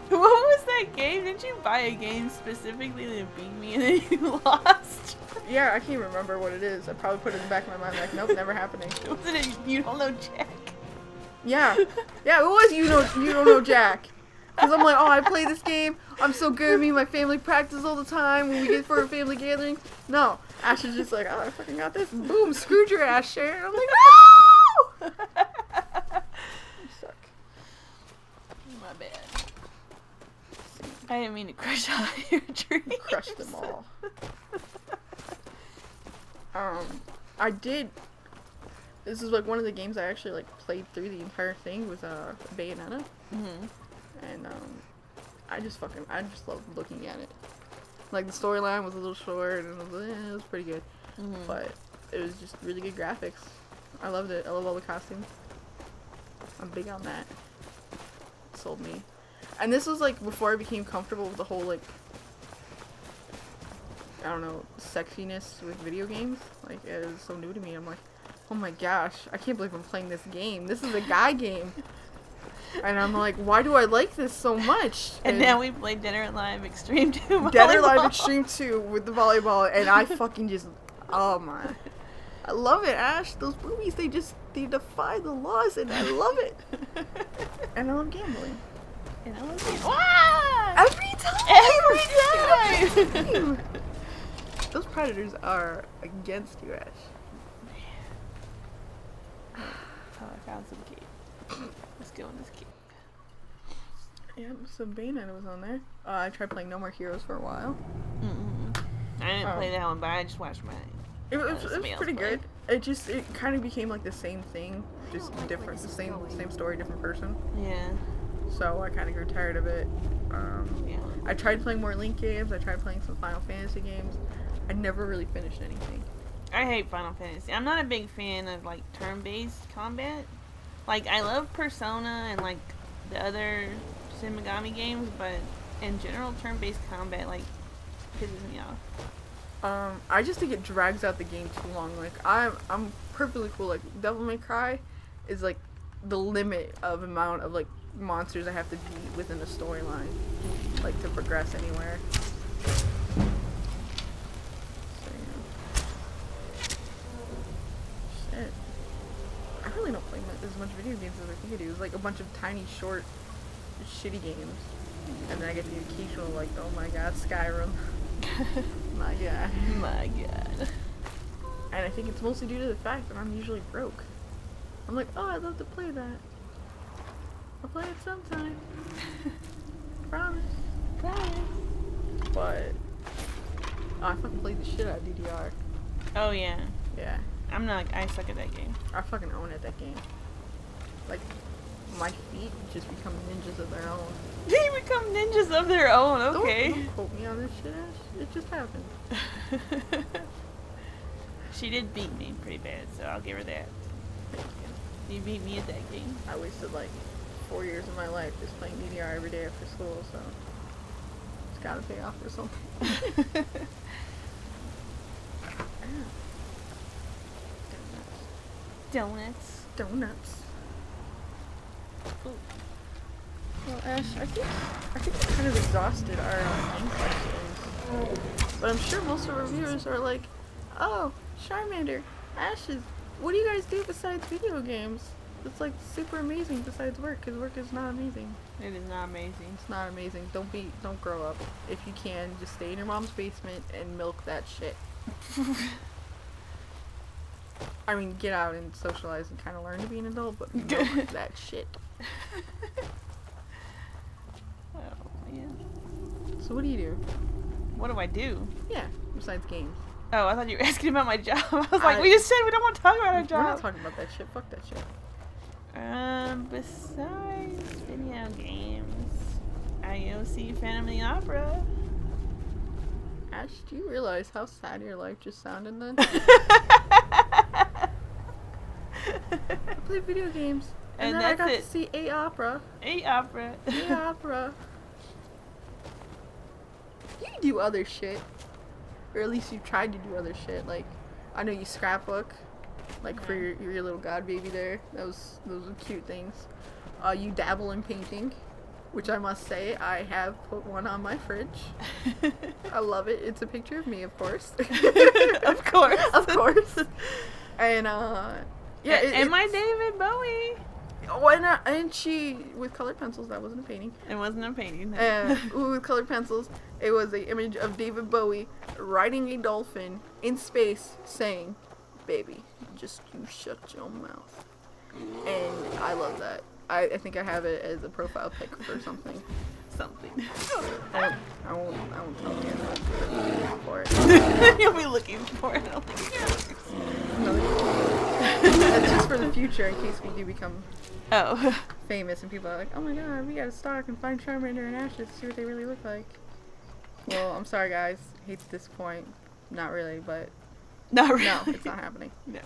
What was that game? Didn't you buy a game specifically to beat me and then you lost? Yeah, I can't remember what it is. I probably put it in the back of my mind like, nope, never happening. Was it a You Don't Know Jack? Yeah. Yeah, it was You Don't Know Jack. Because I'm like, oh, I play this game. I'm so good. Me and my family practice all the time when we get for family gatherings. No. Ash is just like, oh, I fucking got this. Boom, screwed your ass, Sharon. I'm like, no! You suck. My bad. I didn't mean to crush all your dreams. Crush them all. I did. This is like one of the games I actually like played through the entire thing was Bayonetta. And I just love looking at it. Like the storyline was a little short and it was pretty good, but it was just really good graphics. I loved it. I love all the costumes. I'm big on that. It sold me. And this was like before I became comfortable with the whole like, I don't know, sexiness with video games. Like it was so new to me. I'm like, oh my gosh, I can't believe I'm playing this game. This is a guy game. And I'm like, why do I like this so much? And now we play Dead or Alive Extreme 2 volleyball. Dead or Alive Extreme 2 with the volleyball, and I fucking just, oh my. I love it, Ash. Those movies, they defy the laws, and I love it. And I love gambling. And I was like, wow! Every time! Those predators are against you, Ash. Oh, I found some cake. Let's go in this cake. Yeah, so Bayonetta was on there. I tried playing No More Heroes for a while. I didn't play that one, but I just watched my It was pretty good. it kind of became like the same thing, just different, the same story, different person. Yeah. So I kind of grew tired of it. Yeah. I tried playing more Link games. I tried playing some Final Fantasy games. I never really finished anything. I hate Final Fantasy. I'm not a big fan of like turn-based combat. Like I love Persona and like the other Shin Megami games, but in general, turn-based combat like pisses me off. I just think it drags out the game too long. Like I'm perfectly cool. Like Devil May Cry is like the limit of amount of like monsters I have to beat within the storyline, like to progress anywhere. So, yeah. Shit. I really don't play as much video games as I think I do. It's like a bunch of tiny, short, shitty games, and then I get the occasional like, oh my god, Skyrim. My god. My god. And I think it's mostly due to the fact that I'm usually broke. I'm like, oh, I'd love to play that. I'll play it sometime. Promise. Promise. But I fucking played the shit out of DDR. Oh yeah. Yeah. I'm not. I suck at that game. I fucking own it, that game. Like, my feet just become ninjas of their own. They become ninjas of their own. Okay. Don't quote me on this shit, Ash. It just happened. She did beat me pretty bad, so I'll give her that. You beat me at that game. I wasted like 4 years of my life just playing DDR every day after school, so it's gotta pay off for something. Donuts. Donuts. Ooh. Well, Ash, I think we kind of exhausted our game questions. But I'm sure most of our viewers are like, oh, Charmander, Ashes, what do you guys do besides video games? It's like super amazing besides work, because work is not amazing. It is not amazing. It's not amazing. Don't grow up. If you can, just stay in your mom's basement and milk that shit. I mean, get out and socialize and kind of learn to be an adult, but milk that shit. Oh, man. So what do you do? What do I do? Yeah, besides games. Oh, I thought you were asking about my job. I was like, we just said we don't want to talk about our job. We're not talking about that shit. Fuck that shit. Besides video games, I go see Phantom of the Opera. Ash, do you realize how sad your life just sounded then? I play video games. And then I got to see a opera. A opera. A opera. You do other shit. Or at least you tried to do other shit. Like, I know you scrapbook. Like, for your little god baby there. Those are cute things. You dabble in painting. Which I must say, I have put one on my fridge. I love it. It's a picture of me, of course. Of course. Of course. And, yeah. And my David Bowie. Oh, and she, with colored pencils, that wasn't a painting. It wasn't a painting. With colored pencils, it was an image of David Bowie riding a dolphin in space saying, "Baby, just you shut your mouth." And I love that. I think I have it as a profile pic for something. Something. I won't tell you for it. You'll be looking for it. I don't think it works. No, that's just for the future in case we do become famous and people are like, oh my god, we gotta stalk and find Charmander and Ashes to see what they really look like. Well, I'm sorry guys. Hate to disappoint. Not really, but Not really. no, it's not happening. No.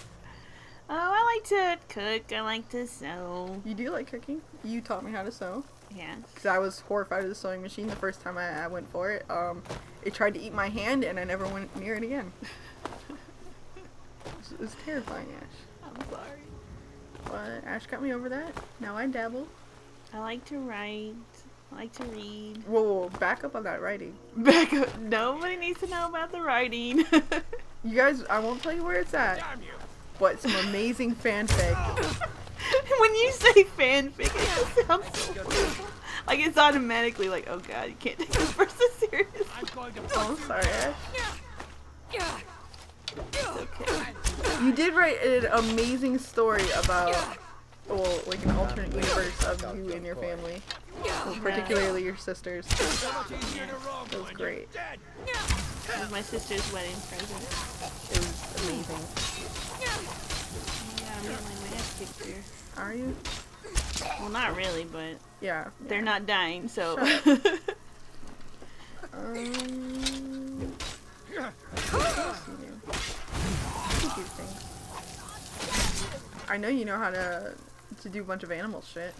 Oh, I like to cook. I like to sew. You do like cooking? You taught me how to sew. Yes. Because I was horrified of the sewing machine the first time I went for it. It tried to eat my hand and I never went near it again. It was terrifying, Ash. I'm sorry. But Ash got me over that. Now I dabble. I like to write. I like to read. Whoa, back up on that writing. Back up. Nobody needs to know about the writing. You guys, I won't tell you where it's at. But some amazing fanfic. When you say fanfic, it just sounds so cool. Like it's automatically like, oh god, you can't take this person seriously. Oh, I'm sorry, Ash. It's okay. You did write an amazing story about, well, like an alternate universe of you and your family. Well, particularly your sisters. It was great. It was my sister's wedding present. It was amazing. I'm getting my ass kicked here. Are you? Well, not really, but Yeah. they're not dying, so. I know you know how to do a bunch of animal shit.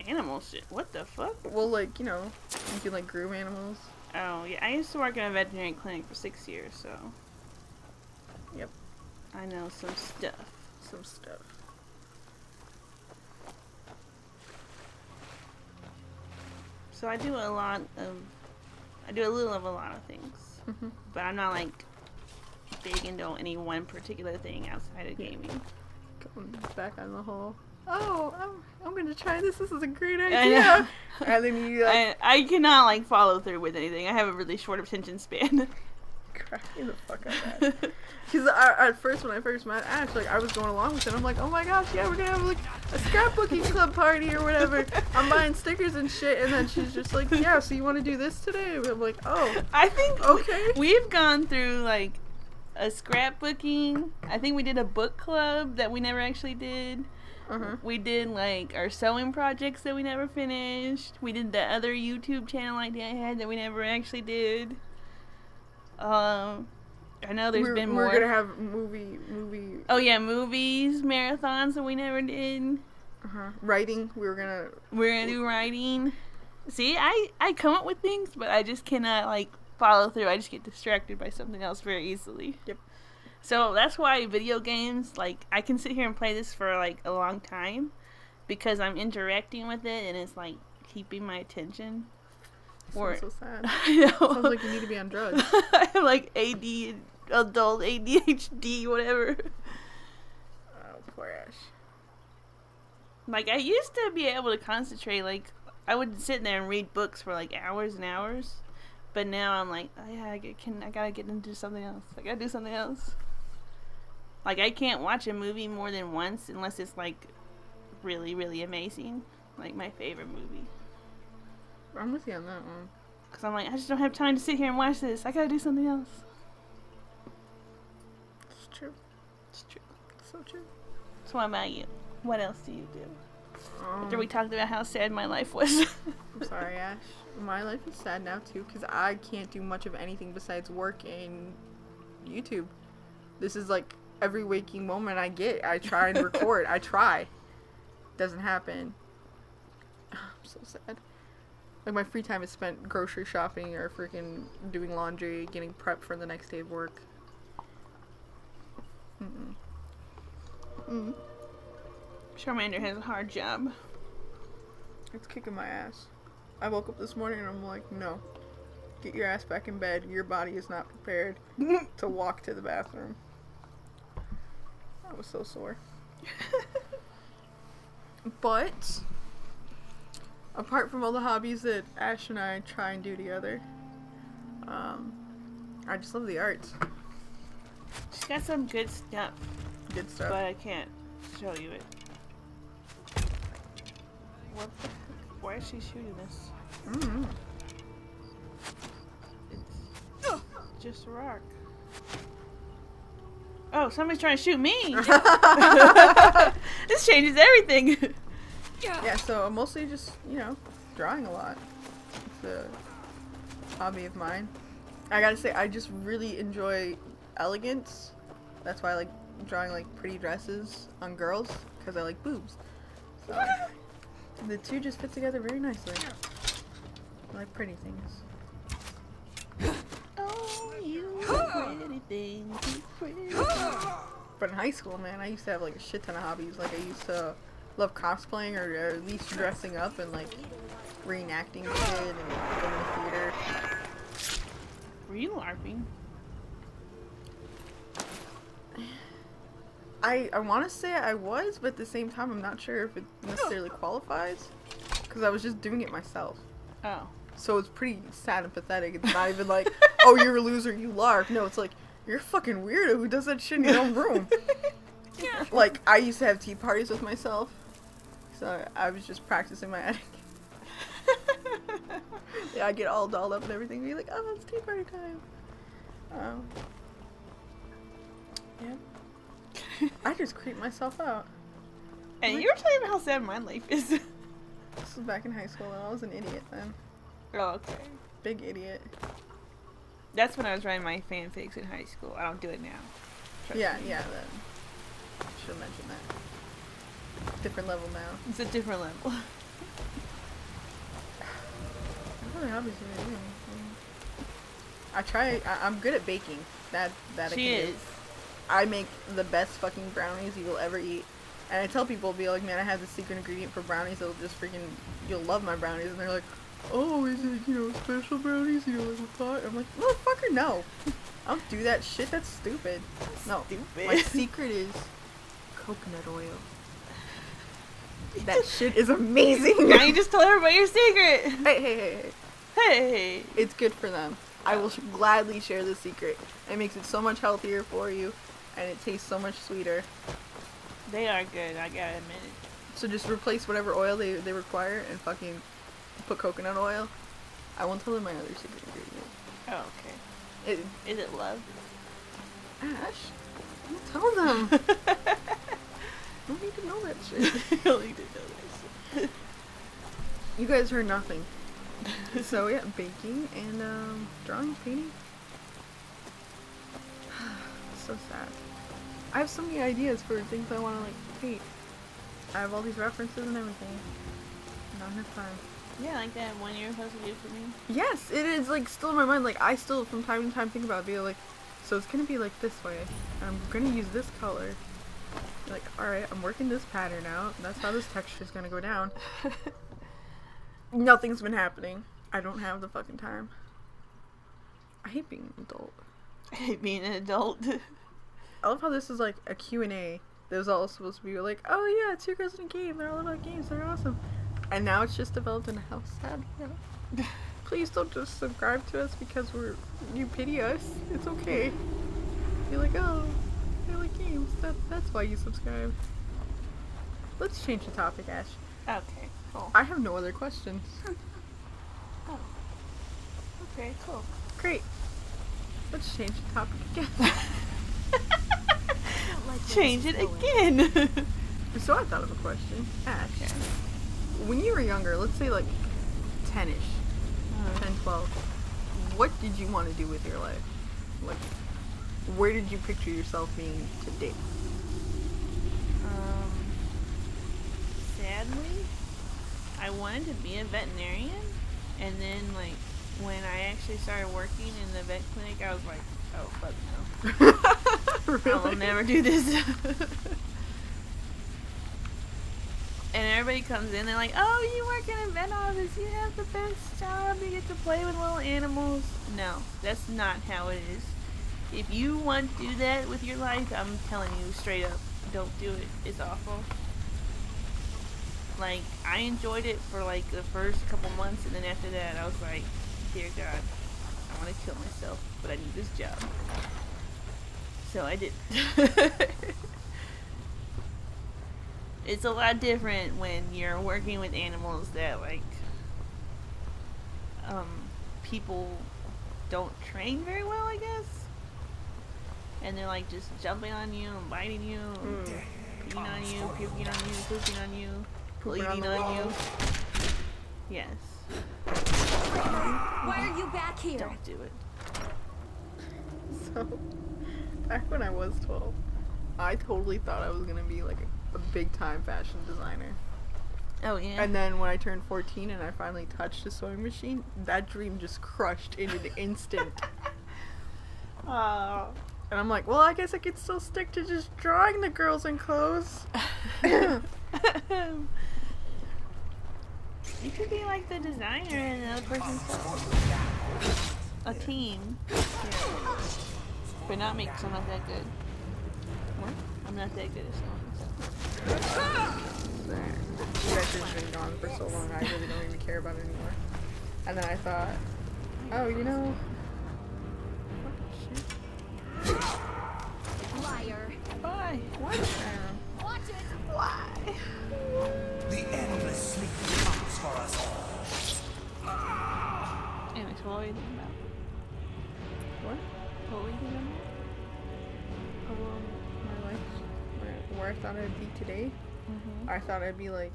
Animal shit? What the fuck? Well, like, you know, you can like groom animals. Oh, yeah. I used to work in a veterinary clinic for 6 years, so. Yep. I know some stuff. Some stuff. So I do a little of a lot of things. Mm-hmm. But I'm not like big into any one particular thing outside of gaming. Going back on the whole. Oh, I'm gonna try this. This is a great I idea. know. And then you like, I cannot like follow through with anything. I have a really short attention span. cracking the fuck out of that. Because at first, when I first met Ash, like I was going along with it. I'm like, oh my gosh, yeah, we're gonna have like a scrapbooking club party or whatever. I'm buying stickers and shit, and then she's just like, yeah, so you want to do this today? And I'm like, oh, I think okay. we've gone through like a scrapbooking. I think we did a book club that we never actually did. Uh-huh. We did like our sewing projects that we never finished. We did the other YouTube channel idea I had that we never actually did. I know there's been more. We're gonna have movie. Oh yeah, movies, marathons that we never did. Writing. We're gonna do writing. See, I come up with things, but I just cannot like follow through. I just get distracted by something else very easily. Yep. So that's why video games, like, I can sit here and play this for like a long time because I'm interacting with it and it's like keeping my attention. Sounds so sad. I know. Sounds like you need to be on drugs. I have like adult ADHD, whatever. Oh, poor Ash. Like, I used to be able to concentrate. Like, I would sit there and read books for like hours and hours. But now I'm like, oh yeah, I gotta get into something else. I gotta do something else. Like, I can't watch a movie more than once unless it's like really, really amazing. Like my favorite movie. I'm with you on that one. Because I'm like, I just don't have time to sit here and watch this. I gotta do something else. It's true. It's true. It's so true. So what about you? What else do you do? After we Um, talked about how sad my life was. I'm sorry, Ash. My life is sad now too because I can't do much of anything besides work and YouTube. This is like every waking moment I get. I try and record. I try. Doesn't happen. I'm so sad. Like my free time is spent grocery shopping or freaking doing laundry, getting prepped for the next day of work. Charmander has a hard job. It's kicking my ass. I woke up this morning and I'm like, no. Get your ass back in bed. Your body is not prepared to walk to the bathroom. I was so sore. But, apart from all the hobbies that Ash and I try and do together, I just love the arts. She's got some good stuff, Good stuff. but I can't show you it. What the heck? Why is she shooting us? Mm-hmm. It's just a rock. Oh, somebody's trying to shoot me! This changes everything! Yeah, so I'm mostly just, you know, drawing a lot. It's a hobby of mine. I gotta say, I just really enjoy elegance. That's why I like drawing like pretty dresses on girls, because I like boobs. So the two just fit together very nicely. I like pretty things. Oh, you pretty thing, you pretty thing. But in high school, man, I used to have like a shit ton of hobbies. Like I used to love cosplaying or at least dressing up and like reenacting shit and going to theater. Were you LARPing? I want to say I was, but at the same time, I'm not sure if it necessarily qualifies. Because I was just doing it myself. Oh. So it's pretty sad and pathetic. It's not even like, oh, you're a loser, you LARP. No, it's like, you're a fucking weirdo who does that shit in your own room. Like, I used to have tea parties with myself. So I was just practicing my etiquette. Yeah, I get all dolled up and everything. Be like, oh, it's tea party time. Yeah. I just creep myself out. And you were telling me how sad my life is. This was back in high school, and I was an idiot then. Oh, okay. Big idiot. That's when I was writing my fanfics in high school. I don't do it now. Trust me. Yeah, that. Should have mentioned that. Different level now. It's a different level. What other hobbies do I do? I try. I'm good at baking. That I She can is. do. I make the best fucking brownies you will ever eat. And I tell people, be like, man, I have the secret ingredient for brownies that'll just freaking, you'll love my brownies. And they're like, oh, is it, special brownies, like with pot? I'm like, motherfucker, no. I don't do that shit, that's stupid. No, Stupid. my secret is coconut oil. That shit is amazing. Now you just told everybody your secret. Hey. Hey. It's good for them. I will gladly share the secret. It makes it so much healthier for you, and it tastes so much sweeter. They are good, I gotta admit it. So just replace whatever oil they require and fucking put coconut oil. I won't tell them my other secret ingredient. Oh, okay. Is it love? Ash, don't tell them. Don't need to know that shit. You don't need to know this. You guys heard nothing. So yeah, baking and drawing, painting. So sad. I have so many ideas for things I want to like paint. I have all these references and everything. Not enough time. Yeah, like that one you were supposed to do for me. Yes, it is like still in my mind. Like I still from time to time think about it, be like, so it's gonna be like this way. And I'm gonna use this color. Like, alright, I'm working this pattern out. That's how this texture is gonna go down. Nothing's been happening. I don't have the fucking time. I hate being an adult. I hate being an adult. I love how this is like a Q&A. There's all supposed to be like, oh yeah, 2 girls in a game. They're all about games. They're awesome. And now it's just developed into how sad we are. Please don't just subscribe to us because you pity us. It's okay. You're like, oh, they like games. That's why you subscribe. Let's change the topic, Ash. Okay, cool. I have no other questions. Oh. Okay, cool. Great. Let's change the topic again. Change it again. So I thought of a question. Ash, Okay. when you were younger, let's say like 10-ish, 10, 12, what did you want to do with your life? Like, where did you picture yourself being today? Sadly, I wanted to be a veterinarian, and then like when I actually started working in the vet clinic, I was like, oh fuck no. Really? I will never do this. And everybody comes in, they're like, oh, you work in a vet office, you have the best job, you get to play with little animals. No, that's not how it is. If you want to do that with your life, I'm telling you straight up, don't do it. It's awful. Like, I enjoyed it for like the first couple months, and then after that, I was like, dear God, I want to kill myself, but I need this job. So I did. It's a lot different when you're working with animals that like people don't train very well, I guess. And they're like just jumping on you and biting you, and peeing on you, puking on you, pooping on you, bleeding on you. Yes. Why are you back here? Don't do it. So, back when I was 12, I totally thought I was going to be like a big time fashion designer. Oh yeah. And then when I turned 14 and I finally touched a sewing machine, that dream just crushed in an instant. Oh. And I'm like, well, I guess I could still stick to just drawing the girls in clothes. You could be like the designer and the other person stuff. A team. Yeah. But not make so I'm not that good. What? I'm not that good at sewing. So. That shit's been gone for so long, I really don't even care about it anymore. And then I thought, oh, you know... Liar. Why? Why Skyrim? Watch it. Why? The endless sleep comes for us all. Anyway, so what were you thinking about? What? What were you thinking about? My life. I thought I'd be today. I thought I'd be like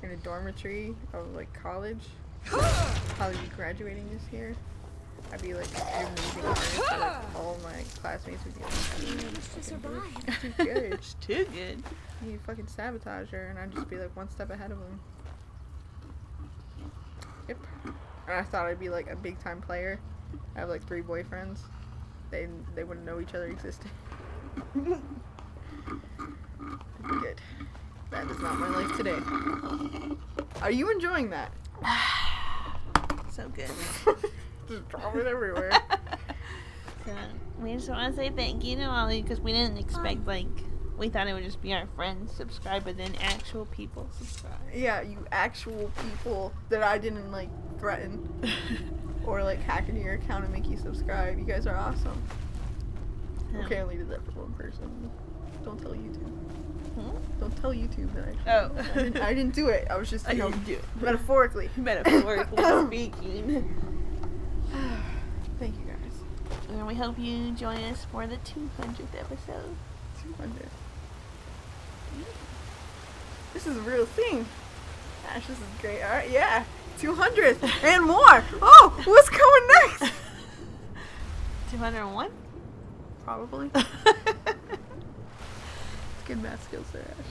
in a dormitory of like college. Probably be graduating this year. I'd be like an amazing artist. So, like, all my classmates would be like, Managed to survive. "She's too good. It's too good. You fucking sabotage her," and I'd just be like one step ahead of them. Yep. And I thought I'd be like a big time player. I have like 3 boyfriends. They wouldn't know each other existed. Good. That is not my life today. Are you enjoying that? So good. Just drop it everywhere. So, we just want to say thank you to all of you because we didn't expect, like, we thought it would just be our friends subscribe, but then actual people subscribe. Yeah, you actual people that I didn't like threaten or like hack into your account and make you subscribe. You guys are awesome. Okay, I only did that for one person. Don't tell YouTube. Don't tell YouTube that I didn't do it. I was just, you know, do it. metaphorically. Metaphorically speaking. Thank you guys. And we hope you join us for the 200th episode. 200. This is a real thing. Ash, this is great. Alright, yeah. 200th and more. Oh, what's coming next? 201? Probably. Good math skills there, Ash.